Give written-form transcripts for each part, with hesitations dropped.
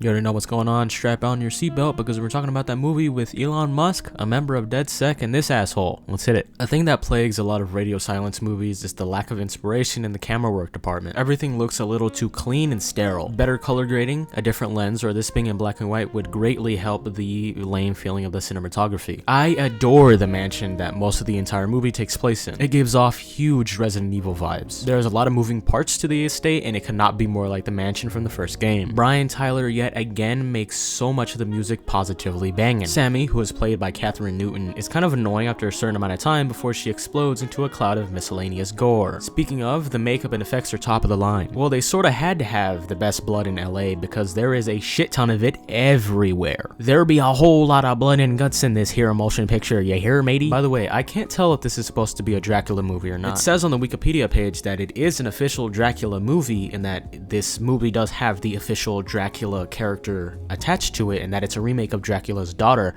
You already know what's going on. Strap on your seatbelt because we're talking about that movie with Elon Musk, a member of DedSec, and this asshole. Let's hit it. A thing that plagues a lot of radio silence movies is the lack of inspiration in the camera work department. Everything looks a little too clean and sterile. Better color grading, a different lens, or this being in black and white would greatly help the lame feeling of the cinematography. I adore the mansion that most of the entire movie takes place in. It gives off huge Resident Evil vibes. There's a lot of moving parts to the estate, and it could not be more like the mansion from the first game. Brian Tyler yet again makes so much of the music positively banging. Sammy, who is played by Catherine Newton, is kind of annoying after a certain amount of time before she explodes into a cloud of miscellaneous gore. Speaking of, the makeup and effects are top of the line. Well, they sorta had to have the best blood in LA because there is a shit ton of it everywhere. There be a whole lot of blood and guts in this here motion picture, you hear, matey? By the way, I can't tell if this is supposed to be a Dracula movie or not. It says on the Wikipedia page that it is an official Dracula movie and that this movie does have the official Dracula character attached to it and that it's a remake of Dracula's daughter.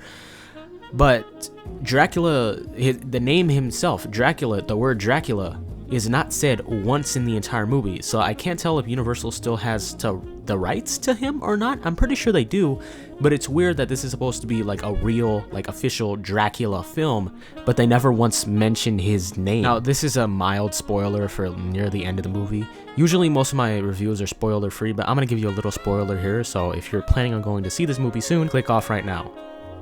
But Dracula, the name himself, Dracula, the word Dracula, is not said once in the entire movie, so I can't tell if Universal still has the rights to him or not. I'm pretty sure they do, but it's weird that this is supposed to be like a real, like official Dracula film, but they never once mentioned his name. Now, this is a mild spoiler for near the end of the movie. Usually most of my reviews are spoiler free, but I'm gonna give you a little spoiler here, so if you're planning on going to see this movie soon, click off right now.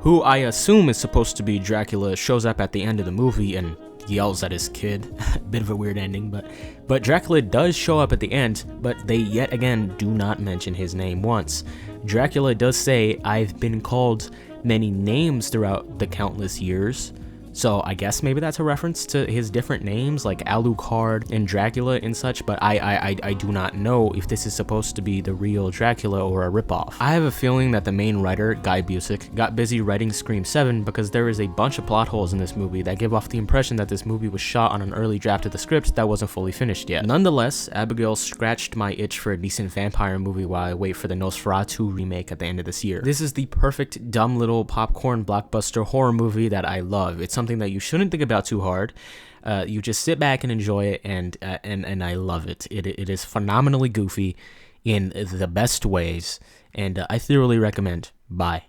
Who I assume is supposed to be Dracula shows up at the end of the movie and yells at his kid. Bit of a weird ending, but Dracula does show up at the end, but they yet again do not mention his name once. Dracula does say, "I've been called many names throughout the countless years." So I guess maybe that's a reference to his different names like Alucard and Dracula and such, but I do not know if this is supposed to be the real Dracula or a ripoff. I have a feeling that the main writer, Guy Busick, got busy writing Scream 7 because there is a bunch of plot holes in this movie that give off the impression that this movie was shot on an early draft of the script that wasn't fully finished yet. Nonetheless, Abigail scratched my itch for a decent vampire movie while I wait for the Nosferatu remake at the end of this year. This is the perfect dumb little popcorn blockbuster horror movie that I love. It's something that you shouldn't think about too hard. You just sit back and enjoy it, and I love it. It is phenomenally goofy in the best ways, and I thoroughly recommend. Bye.